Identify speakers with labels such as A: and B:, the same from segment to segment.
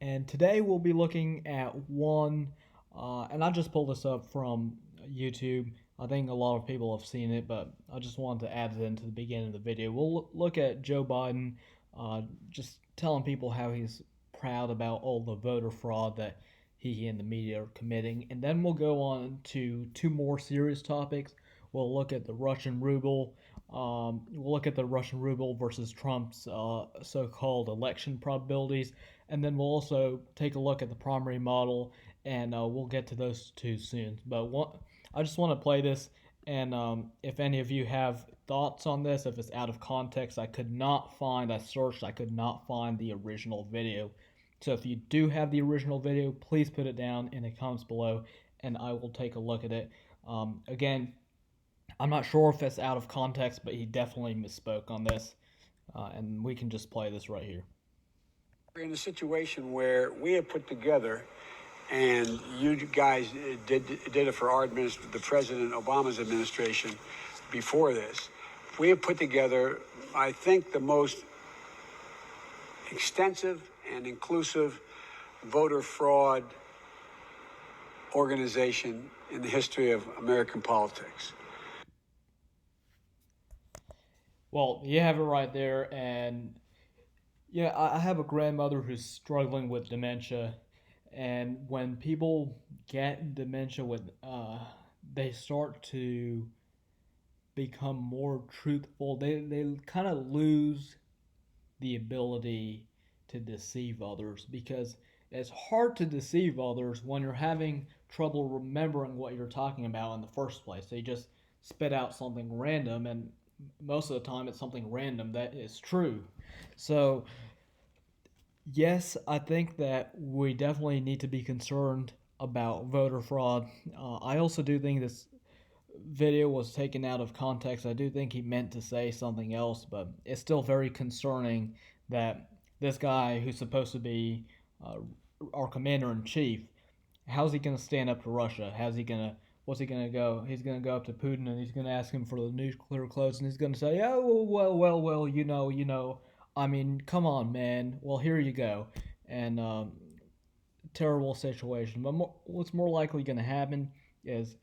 A: And today we'll be looking at one, and I just pulled this up from YouTube. I think a lot of people have seen it, but I just wanted to add it into the beginning of the video. We'll look at Joe Biden, just telling people how he's proud about all the voter fraud that he and the media are committing. And then we'll go on to two more serious topics. We'll look at the Russian ruble. We'll look at the Russian ruble versus Trump's so-called election probabilities, and then we'll also take a look at the primary model, and we'll get to those two soon. But I just want to play this, and if any of you have thoughts on this, if it's out of context, I searched, I could not find the original video. So if you do have the original video, please put it down in the comments below, and I will take a look at it. Again, I'm not sure if it's out of context, but he definitely misspoke on this, and we can just play this right here.
B: We're in a situation where we have put together, and you guys did it for our the President Obama's administration before this. We have put together, I think, the most extensive and inclusive voter fraud organization in the history of American politics.
A: Well, you have it right there, and yeah, I have a grandmother who's struggling with dementia, and when people get dementia they start to become more truthful. They kind of lose the ability to deceive others, because it's hard to deceive others when you're having trouble remembering what you're talking about in the first place. They just spit out something random, and most of the time it's something random that is true. So yes, I think that we definitely need to be concerned about voter fraud. I also do think this video was taken out of context. I do think he meant to say something else, but it's still very concerning that this guy, who's supposed to be our commander-in-chief, how's he going to stand up to Russia? What's he going to go? He's going to go up to Putin and he's going to ask him for the nuclear codes, and he's going to say, oh, well, you know. I mean, come on, man. Well, here you go. And terrible situation. But what's more likely going to happen is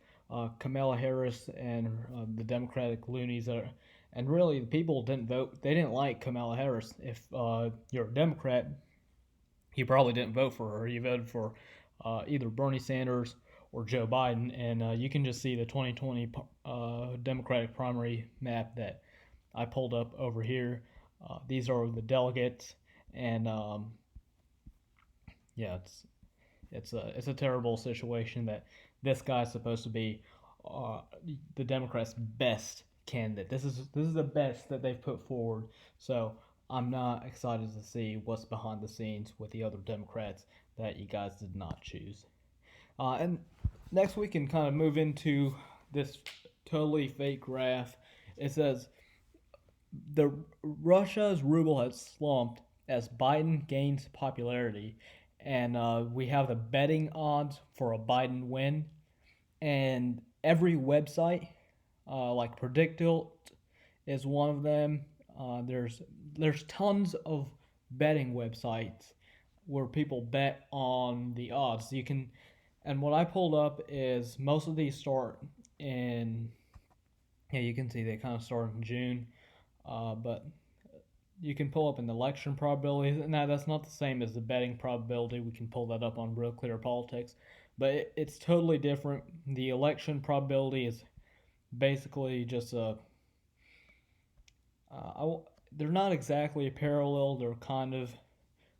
A: Kamala Harris and the Democratic loonies and really the people didn't vote. They didn't like Kamala Harris. If you're a Democrat, you probably didn't vote for her. You voted for either Bernie Sanders or Joe Biden, and you can just see the 2020 Democratic primary map that I pulled up over here. These are the delegates, and yeah, it's a terrible situation that this guy's supposed to be the Democrats' best candidate. This is the best that they've put forward. So I'm not excited to see what's behind the scenes with the other Democrats that you guys did not choose. And next we can kind of move into this totally fake graph. It says the Russia's ruble has slumped as Biden gains popularity, and we have the betting odds for a Biden win, and every website like Predictilt is one of them. There's tons of betting websites where people bet on the odds. And what I pulled up is most of these start in, yeah, you can see they kind of start in June, but you can pull up an election probability. Now, that's not the same as the betting probability. We can pull that up on Real Clear Politics, but it's totally different. The election probability is basically just they're not exactly a parallel. They're kind of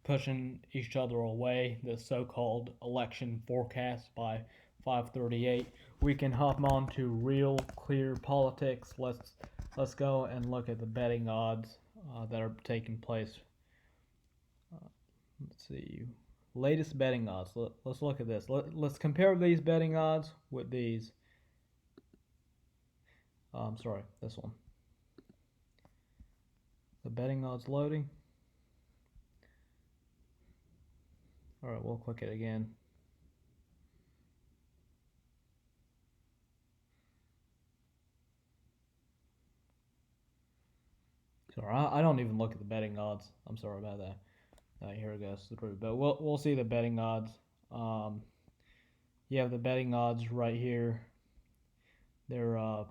A: pushing each other away. The so-called election forecast by 538. We can hop on to Real Clear Politics. Let's go and look at the betting odds that are taking place. Let's see, latest betting odds. Let's look at this. Let's compare these betting odds with these. Sorry, this one. The betting odds loading. All right, we'll click it again. Sorry, I don't even look at the betting odds. I'm sorry about that. Here it goes through, but we'll see the betting odds. Um, you have the betting odds right here. They're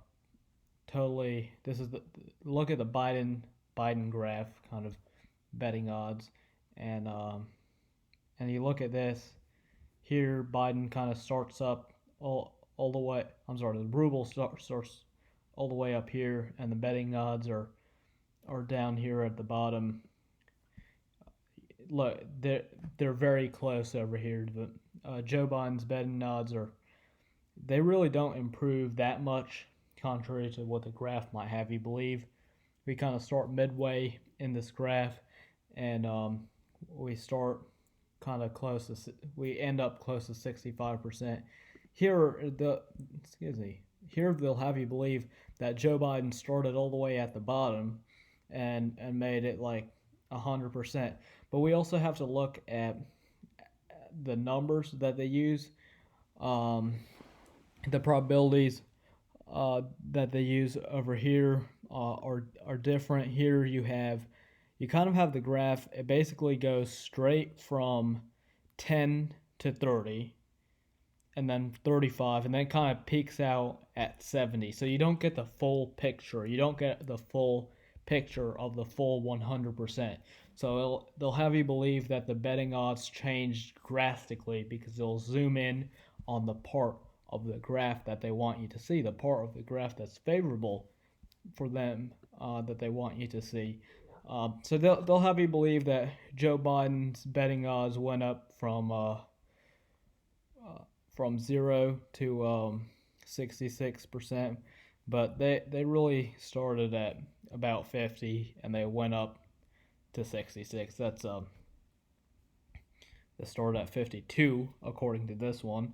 A: totally. This is the look at the Biden graph, kind of betting odds, and and you look at this here. Biden kind of starts up all the way. I'm sorry, the ruble starts all the way up here, and the betting odds are down here at the bottom. Look, they're very close over here. But Joe Biden's betting odds are they really don't improve that much, contrary to what the graph might have you believe. We kind of start midway in this graph, and we start kind of close to we end up close to 65%. Here the excuse me. Here they'll have you believe that Joe Biden started all the way at the bottom, and made it like 100%. But we also have to look at the numbers that they use, um, the probabilities that they use over here are different. Here you kind of have the graph. It basically goes straight from 10 to 30, and then 35, and then kind of peaks out at 70. So you don't get the full picture. You don't get the full picture of the full 100%. So they'll have you believe that the betting odds changed drastically because they'll zoom in on the part of the graph that they want you to see, the part of the graph that's favorable for them that they want you to see. So they'll have you believe that Joe Biden's betting odds went up from 0 to 66%, but they really started at about 50 and they went up to 66. They started at 52 according to this one.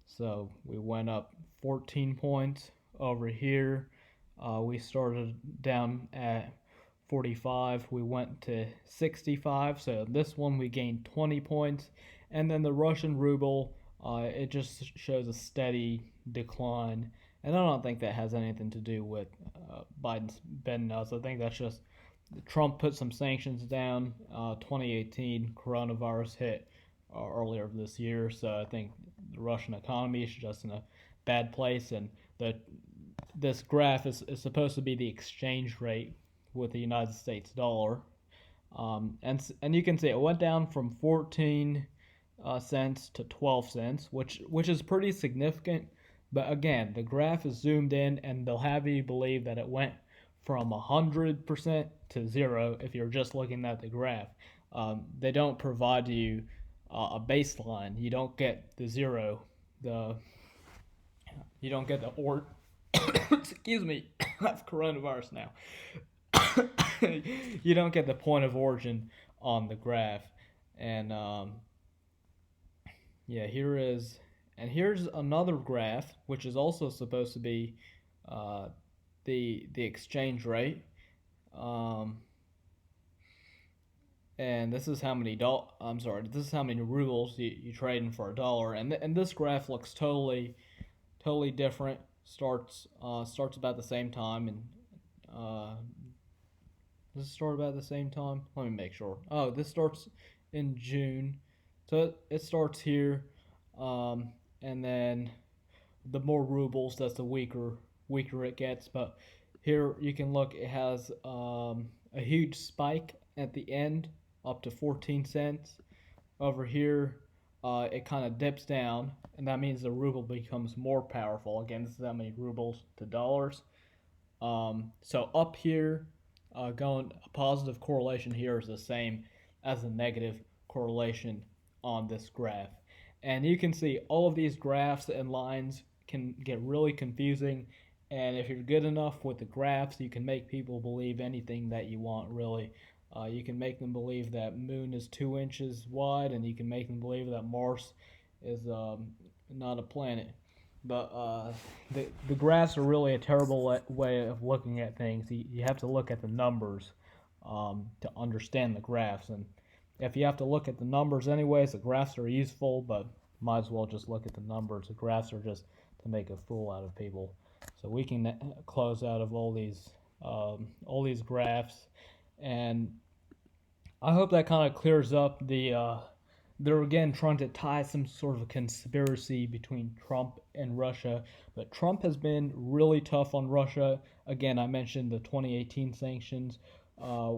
A: So we went up 14 points over here. We started down at 45. We went to 65. So this one we gained 20 points. And then the Russian ruble, it just shows a steady decline. And I don't think that has anything to do with Biden's betting odds. I think that's just Trump put some sanctions down. 2018 coronavirus hit earlier this year, so I think the Russian economy is just in a bad place, and this graph is supposed to be the exchange rate with the United States dollar, and you can see it went down from 14 cents to 12 cents, which is pretty significant. But again, the graph is zoomed in, and they'll have you believe that it went from 100% to 0 if you're just looking at the graph. They don't provide you a baseline. You don't get the 0. You don't get the excuse me, I have coronavirus now. You don't get the point of origin on the graph, and yeah, here's another graph which is also supposed to be uh, the exchange rate. Um, and this is how many this is how many rubles you trading for a dollar, and this graph looks totally different. Starts about the same time, and does it start about the same time? Let me make sure. Oh, this starts in June, so it starts here, and then the more rubles, that's the weaker it gets. But here you can look, it has a huge spike at the end, up to 14 cents. Over here, it kind of dips down, and that means the ruble becomes more powerful. Again, this is how many rubles to dollars. So up here, going a positive correlation here is the same as a negative correlation on this graph. And you can see all of these graphs and lines can get really confusing. And if you're good enough with the graphs, you can make people believe anything that you want, really. You can make them believe that Moon is 2 inches wide, and you can make them believe that Mars is not a planet. But the graphs are really a terrible way of looking at things. You have to look at the numbers to understand the graphs. And if you have to look at the numbers anyways, the graphs are useful, but might as well just look at the numbers. The graphs are just to make a fool out of people. So we can close out of all these graphs, and I hope that kind of clears up the. They're again trying to tie some sort of a conspiracy between Trump and Russia, but Trump has been really tough on Russia. Again, I mentioned the 2018 sanctions. Uh,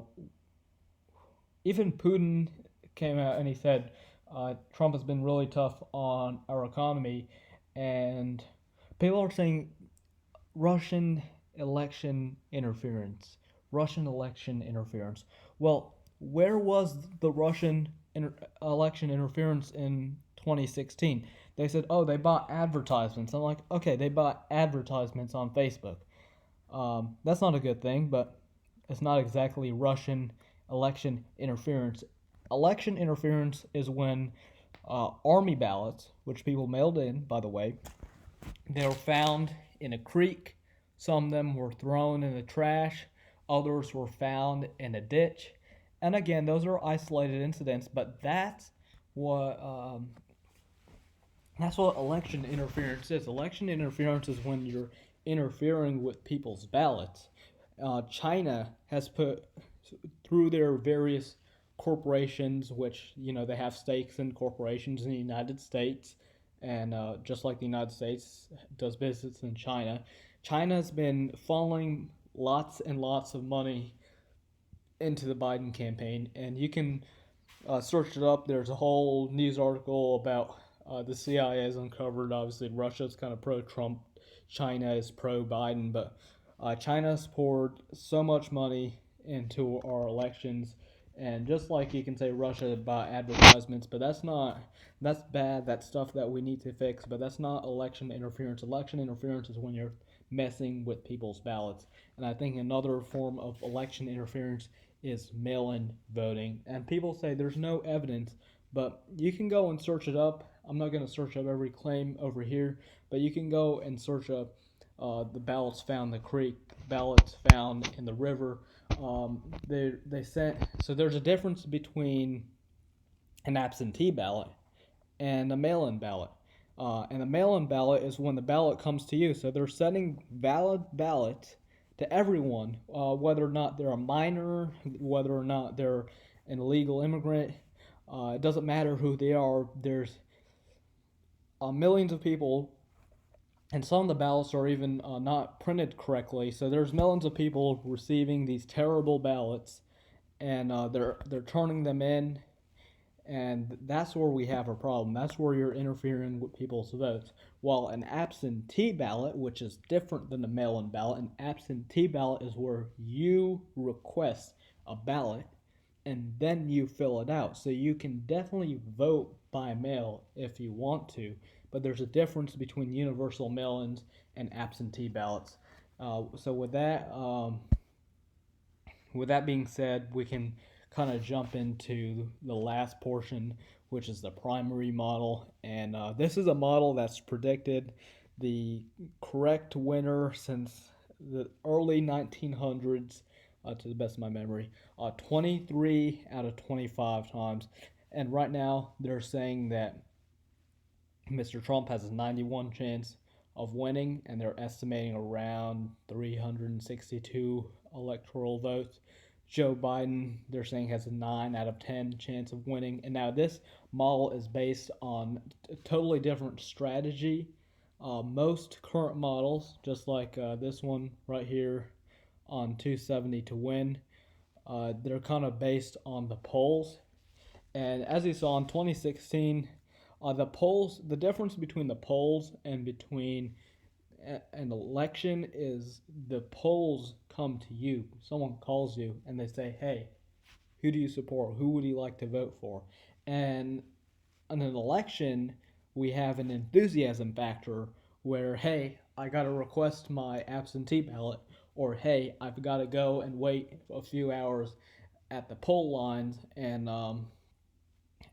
A: Even Putin came out and he said Trump has been really tough on our economy, and people are saying Russian election interference. Russian election interference. Well, where was the Russian election interference in 2016? They said, oh, they bought advertisements. I'm like, okay, they bought advertisements on Facebook. That's not a good thing, but it's not exactly Russian election interference. Election interference is when army ballots, which people mailed in, by the way, they were found in a creek. Some of them were thrown in the trash. Others were found in a ditch. And again, those are isolated incidents, but what that's what election interference is. Election interference is when you're interfering with people's ballots. China has put through their various corporations, which they have stakes in corporations in the United States, and just like the United States does business in China, China's been funneling lots and lots of money into the Biden campaign, and you can search it up. There's a whole news article about the CIA has uncovered. Obviously, Russia's kind of pro-Trump, China is pro-Biden, but China's poured so much money into our elections, and just like you can say Russia bought advertisements, but that's bad. That's stuff that we need to fix. But that's not election interference. Election interference is when you're messing with people's ballots, and I think another form of election interference is mail-in voting. And people say there's no evidence, but you can go and search it up. I'm not going to search up every claim over here, but you can go and search up the ballots found in the creek, ballots found in the river. They sent so there's a difference between an absentee ballot and a mail-in ballot. And a mail-in ballot is when the ballot comes to you. So they're sending valid ballots to everyone, whether or not they're a minor, whether or not they're an illegal immigrant. It doesn't matter who they are. There's millions of people, and some of the ballots are even not printed correctly. So there's millions of people receiving these terrible ballots, and they're turning them in, and that's where we have a problem. That's where you're interfering with people's votes. While an absentee ballot, which is different than a mail in ballot, an absentee ballot is where you request a ballot and then you fill it out. So you can definitely vote by mail if you want to, but there's a difference between universal mail ins and absentee ballots. So with that being said, we can kind of jump into the last portion, which is the primary model. And this is a model that's predicted the correct winner since the early 1900s, to the best of my memory, 23 out of 25 times. And right now, they're saying that Mr. Trump has a 91 chance of winning, and they're estimating around 362 electoral votes. Joe Biden, they're saying, has a 9 out of 10 chance of winning. And now this model is based on a totally different strategy. Most current models, just like this one right here on 270 to win, they're kind of based on the polls. And as you saw in 2016, the difference between the polls and between an election is the polls come to you. Someone calls you and they say, hey, who do you support? Who would you like to vote for? And in an election, we have an enthusiasm factor where, hey, I got to request my absentee ballot, or hey, I've got to go and wait a few hours at the poll lines, and I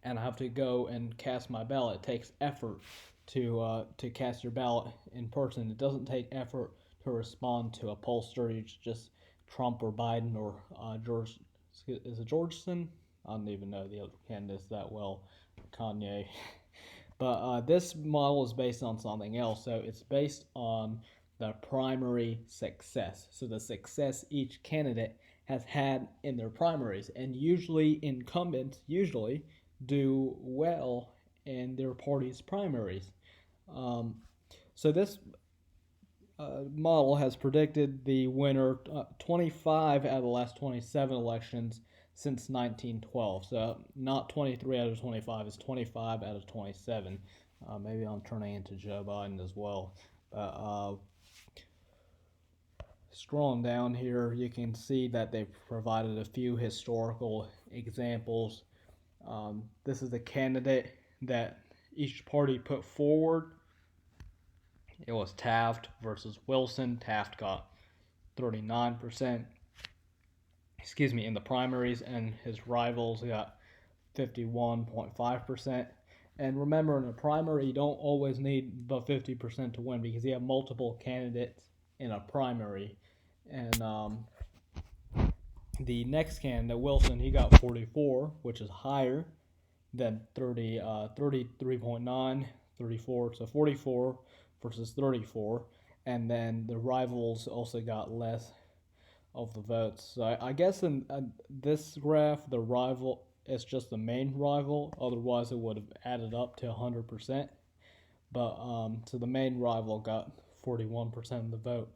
A: have to go and cast my ballot. It takes effort to cast your ballot in person. It doesn't take effort to respond to a pollster. It's just Trump or Biden or George. Is it Georgeson? I don't even know the other candidates that well. Kanye. But this model is based on something else. So it's based on the primary success. So the success each candidate has had in their primaries, and usually incumbents usually do well in their party's primaries. Um, so this model has predicted the winner 25 out of the last 27 elections since 1912. So not 23 out of 25, it's 25 out of 27. Maybe I'm turning into Joe Biden as well. Scrolling down here, you can see that they've provided a few historical examples. This is the candidate that each party put forward. It was Taft versus Wilson. Taft got 39%, in the primaries, and his rivals got 51.5%. And remember, in a primary, you don't always need but 50% to win because you have multiple candidates in a primary. And the next candidate, Wilson, he got 44, which is higher than 33.9, 34, so 44 versus 34. And then the rivals also got less of the votes. So I guess in this graph, the rival is just the main rival. Otherwise, it would have added up to 100%. But so the main rival got 41% of the vote,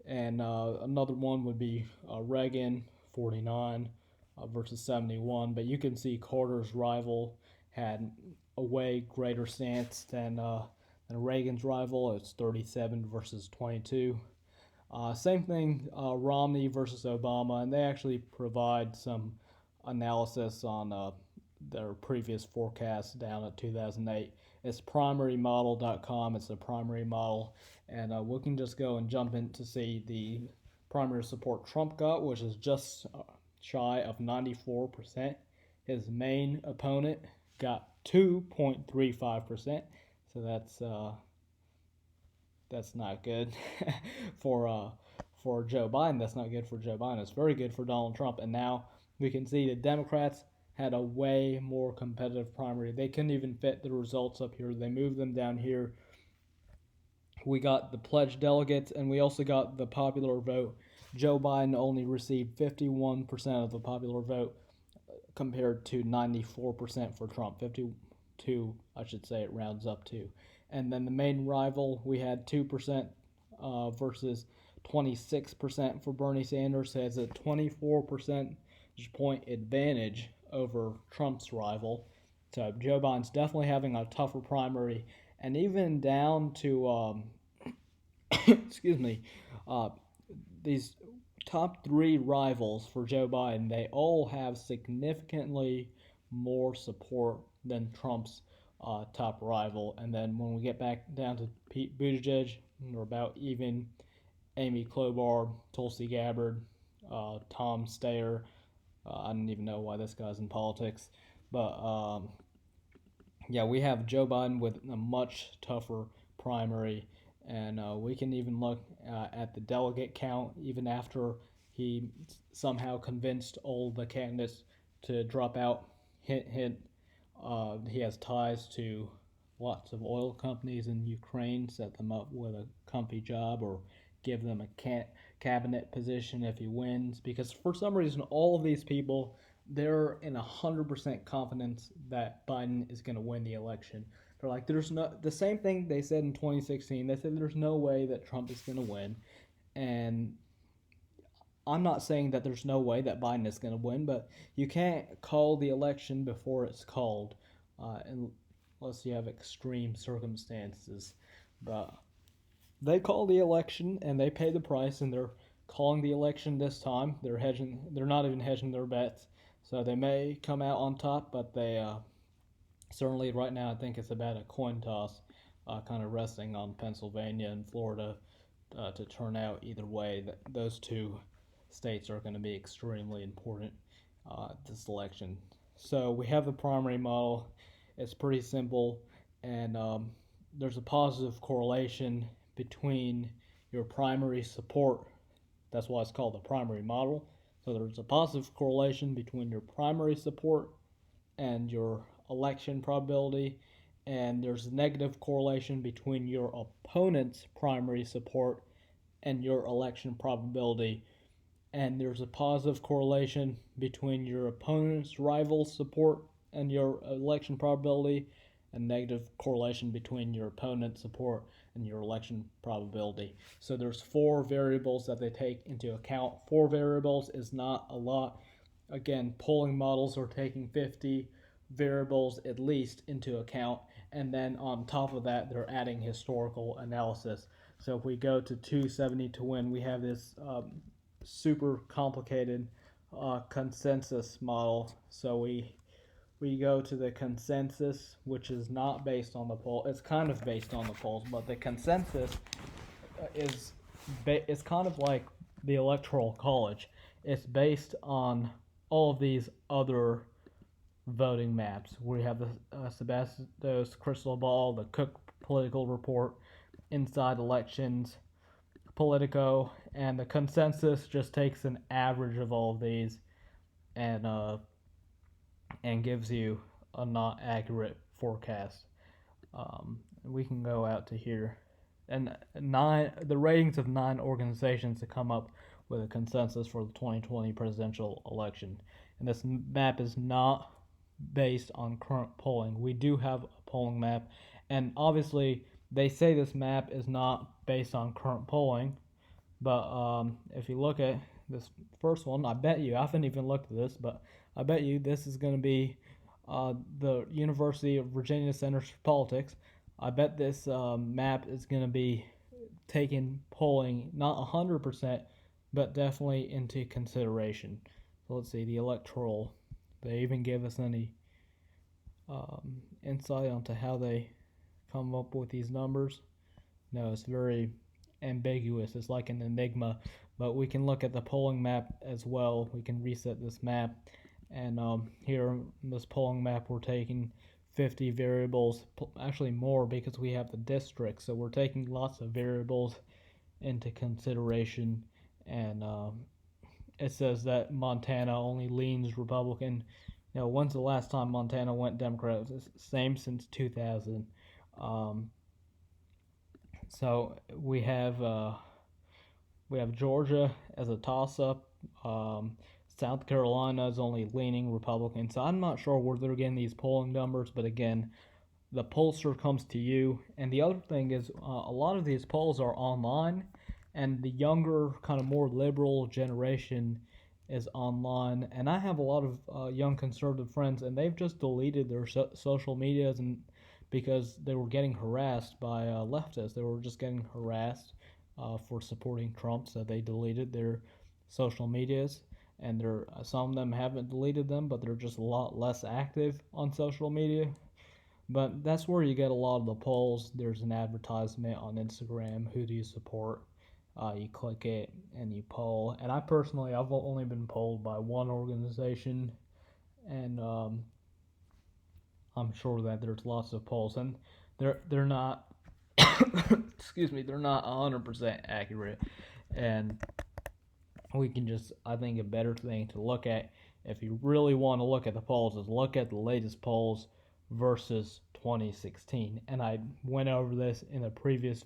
A: and another one would be Reagan, 49 versus 71. But you can see Carter's rival had a way greater stance than Reagan's rival. It's 37 versus 22. Same thing, Romney versus Obama, and they actually provide some analysis on their previous forecasts down at 2008. It's primarymodel.com. It's a primary model, and we can just go and jump in to see the primary support Trump got, which is just shy of 94%. His main opponent got 2.35%, so that's not good for Joe Biden. That's not good for Joe Biden. It's very good for Donald Trump. And now we can see the Democrats had a way more competitive primary. They couldn't even fit the results up here. They moved them down here. We got the pledged delegates, and we also got the popular vote. Joe Biden only received 51% of the popular vote compared to 94% for Trump. 52, I should say, it rounds up to. And then the main rival, we had 2% versus 26% for Bernie Sanders. Has a 24 percentage point advantage over Trump's rival. So Joe Biden's definitely having a tougher primary, and even down to excuse me, these top three rivals for Joe Biden, they all have significantly more support than Trump's top rival. And then when we get back down to Pete Buttigieg, we're about even. Amy Klobuchar, Tulsi Gabbard, Tom Steyer. I don't even know why this guy's in politics. But yeah, we have Joe Biden with a much tougher primary. And we can even look at the delegate count, even after he somehow convinced all the candidates to drop out. Hint, hint. He has ties to lots of oil companies in Ukraine, set them up with a comfy job or give them a cabinet position if he wins. Because for some reason, all of these people, they're in 100% confidence that Biden is going to win the election. They're like, there's no, the same thing they said in 2016. They said there's no way that Trump is going to win. And I'm not saying that there's no way that Biden is going to win, but you can't call the election before it's called, unless you have extreme circumstances. But they call the election and they pay the price, and they're calling the election this time. They're hedging. They're not even hedging their bets, so they may come out on top. But they certainly right now, I think it's about a coin toss, kind of resting on Pennsylvania and Florida to turn out either way. Those two states are going to be extremely important this election. So we have the primary model. It's pretty simple, and there's a positive correlation between your primary support. That's why it's called the primary model. So there's a positive correlation between your primary support and your election probability, and there's a negative correlation between your opponent's primary support and your election probability. and there's a positive correlation between your opponent's rival's support and your election probability, and negative correlation between your opponent's support and your election probability. So there's 4 variables that they take into account. 4 variables is not a lot. Again, polling models are taking 50 variables at least into account, and then on top of that, they're adding historical analysis. So if we go to 270 to win, we have this super complicated consensus model. So we go to the consensus, which is not based on the poll. It's kind of based on the polls, but the consensus is it's kind of like the electoral college. It's based on all of these other voting maps. We have the Sebastos crystal ball, the Cook political report, inside elections, Politico, and the consensus just takes an average of all of these and gives you a not accurate forecast. We can go out to here, and the ratings of 9 organizations to come up with a consensus for the 2020 presidential election. And this map is not based on current polling. We do have a polling map, and obviously they say this map is not based on current polling, but if you look at this first one, I bet you, I haven't even looked at this, but I bet you this is going to be the University of Virginia Centers for Politics. I bet this map is going to be taking polling not 100%, but definitely into consideration. So let's see, the electoral. They even give us any insight onto how they come up with these numbers. No, it's very ambiguous. It's like an enigma. But we can look at the polling map as well. We can reset this map. And here in this polling map, we're taking 50 variables, actually more because we have the districts. So we're taking lots of variables into consideration. And it says that Montana only leans Republican. You know, when's the last time Montana went Democrat? It's the same since 2000. So we have Georgia as a toss-up. South Carolina is only leaning Republican. So I'm not sure where they're getting these polling numbers, but again, the pollster comes to you. And the other thing is, a lot of these polls are online, and the younger, kind of more liberal generation is online. And I have a lot of young conservative friends, and they've just deleted their social medias, and because they were getting harassed by leftists. They were just getting harassed for supporting Trump, so they deleted their social medias. And some of them haven't deleted them, but they're just a lot less active on social media. But that's where you get a lot of the polls. There's an advertisement on Instagram. Who do you support? You click it and you poll. And I personally, I've only been polled by one organization, and I'm sure that there's lots of polls, and they're not excuse me, they're not 100% accurate. And we can just, I think a better thing to look at, if you really want to look at the polls, is look at the latest polls versus 2016. And I went over this in a previous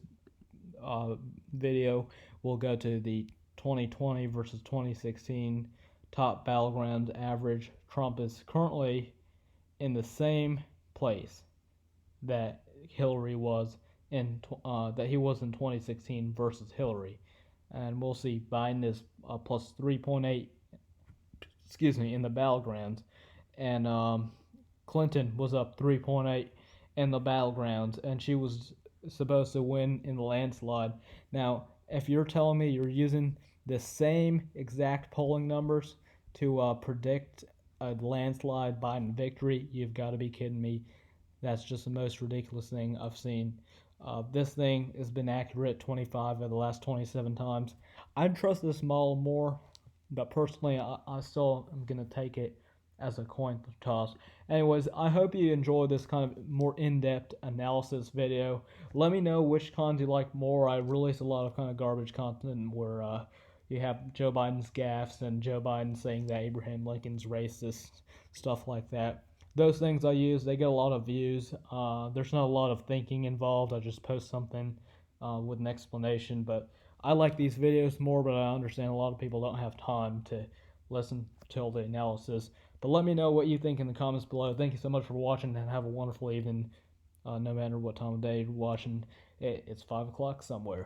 A: video. We'll go to the 2020 versus 2016 top battleground average. Trump is currently in the same place that Hillary was in that he was in 2016 versus Hillary. And we'll see Biden is plus 3.8, in the battlegrounds, and Clinton was up 3.8 in the battlegrounds, and she was supposed to win in the landslide. Now, if you're telling me you're using the same exact polling numbers to predict a landslide Biden victory, you've got to be kidding me. That's just the most ridiculous thing I've seen. This thing has been accurate 25 of the last 27 times. I'd trust this model more, but personally, I still am going to take it as a coin toss. Anyways, I hope you enjoy this kind of more in-depth analysis video. Let me know which cons you like more. I release a lot of kind of garbage content where you have Joe Biden's gaffes and Joe Biden saying that Abraham Lincoln's racist, stuff like that. Those things I use, they get a lot of views. There's not a lot of thinking involved. I just post something with an explanation, but I like these videos more, but I understand a lot of people don't have time to listen till the analysis. But let me know what you think in the comments below. Thank you so much for watching, and have a wonderful evening. No matter what time of day you're watching, it's 5 o'clock somewhere.